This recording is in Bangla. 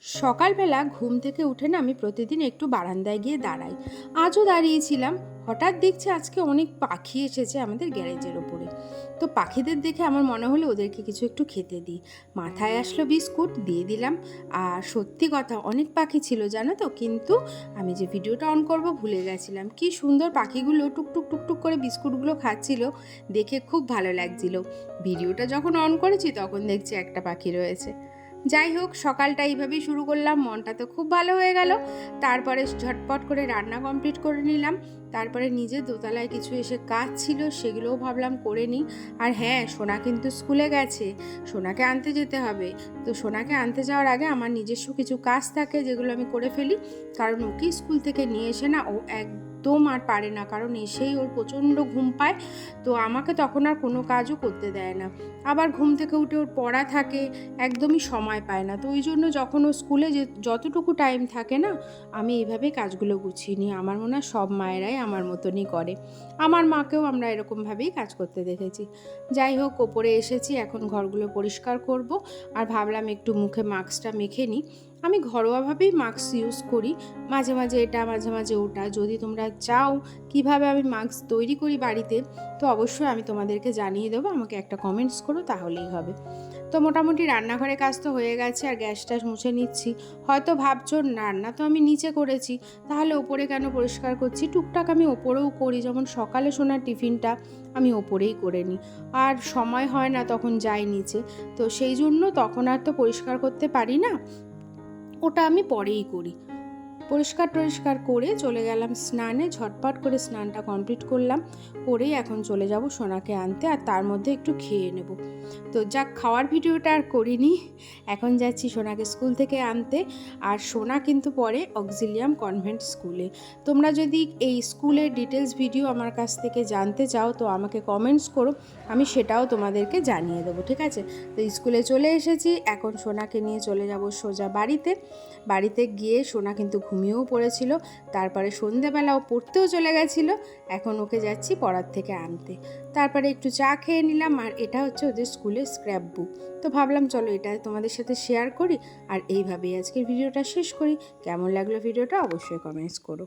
সকালবেলা ঘুম থেকে উঠে না আমি প্রতিদিন একটু বারান্দায় গিয়ে দাঁড়াই। আজও দাঁড়িয়েছিলাম। হঠাৎ দেখছি আজকে অনেক পাখি এসেছে আমাদের গ্যারেজের ওপরে। তো পাখিদের দেখে আমার মনে হলো ওদেরকে কিছু একটু খেতে দিই। মাথায় আসলো বিস্কুট, দিয়ে দিলাম। আর সত্যি কথা, অনেক পাখি ছিল জানো তো, কিন্তু আমি যে ভিডিওটা অন করব ভুলে গেছিলাম। কি সুন্দর পাখিগুলো টুকটুক টুকটুক করে বিস্কুটগুলো খাচ্ছিল, দেখে খুব ভালো লাগছিল। ভিডিওটা যখন অন করেছি তখন দেখছি একটা পাখি রয়েছে। যাই হোক, সকালটা এইভাবেই শুরু করলাম, মনটা তো খুব ভালো হয়ে গেল। তারপরে ঝটপট করে রান্না কমপ্লিট করে নিলাম। তারপরে নিজে দোতলায় কিছু এসে কাজ ছিল, সেগুলোও ভাবলাম করে নিই। আর হ্যাঁ, সোনা কিন্তু স্কুলে গেছে, সোনাকে আনতে যেতে হবে। তো সোনাকে আনতে যাওয়ার আগে আমার নিজস্ব কিছু কাজ থাকে যেগুলো আমি করে ফেলি, কারণ ওকে স্কুল থেকে নিয়ে এসে না ও একদম আর পারে না, কারণ এসেই ওর প্রচণ্ড ঘুম পায়। তো আমাকে তখন আর কোনো কাজও করতে দেয় না। আবার ঘুম থেকে উঠে ওর পড়া থাকে, একদমই সময় পায় না। তো ওই জন্য যখন ও স্কুলে যতটুকু টাইম থাকে না, আমি এইভাবেই কাজগুলো গুছিয়ে নিই। আমার মনে হয় সব মায়েরাই আমার মতনই করে। আমার মাকেও আমরা এরকমভাবেই কাজ করতে দেখেছি। যাই হোক, ওপরে এসেছি, এখন ঘরগুলো পরিষ্কার করব। আর ভাবলাম একটু মুখে মাস্কটা মেখে নিই। আমি ঘরোয়াভাবেই মাস্ক ইউজ করি, মাঝে মাঝে এটা মাঝে মাঝে ওটা। যদি তোমরা চাও কিভাবে আমি মাস্ক তৈরি করি বাড়িতে, তো অবশ্যই আমি তোমাদেরকে জানিয়ে দেবো, আমাকে একটা কমেন্টস করো, তাহলেই হবে। তো মোটামুটি রান্নাঘরে কাজ তো হয়ে গেছে, আর গ্যাসটা মুছে নিচ্ছি। হয়তো ভাবছো রান্না তো আমি নিচে করেছি, তাহলে ওপরে কেন পরিষ্কার করছি? টুকটাক আমি ওপরেও করি, যেমন সকালে সোনার টিফিনটা আমি ওপরেই করে নিই। আর সময় হয় না তখন যাই নিচে, তো সেই জন্য তখন আর তো পরিষ্কার করতে পারি না, ওটা আমি পরেই করি। পরিষ্কার করে চলে গেলাম স্নানে, ঝটপট করে স্নানটা কমপ্লিট করলাম, করেই এখন চলে যাব সোনাকে আনতে, আর তার মধ্যে একটু খেয়ে নেব। তো যাক, খাওয়ার ভিডিওটা আর করিনি। এখন যাচ্ছি সোনাকে স্কুল থেকে আনতে। আর সোনা কিন্তু পড়ে অক্সিলিয়াম কনভেন্ট স্কুলে। তোমরা যদি এই স্কুলের ডিটেলস ভিডিও আমার কাছ থেকে জানতে চাও, তো আমাকে কমেন্টস করো, আমি সেটাও তোমাদেরকে জানিয়ে দেবো, ঠিক আছে? তো স্কুলে চলে এসেছি, এখন সোনাকে নিয়ে চলে যাব সোজা বাড়িতে গিয়ে সোনা কিন্তু ঘুমিয়েও পড়েছিল। তারপরে সন্ধেবেলাও পড়তেও চলে গেছিলো। এখন ওকে যাচ্ছি পড়ার থেকে আনতে। তারপরে একটু চা খেয়ে নিলাম, আর এটা হচ্ছে ওদের স্কুলের স্ক্র্যাপ বুক। তো ভাবলাম চলো এটা তোমাদের সাথে শেয়ার করি, আর এইভাবেই আজকের ভিডিওটা শেষ করি। কেমন লাগলো ভিডিওটা অবশ্যই কমেন্টস করো।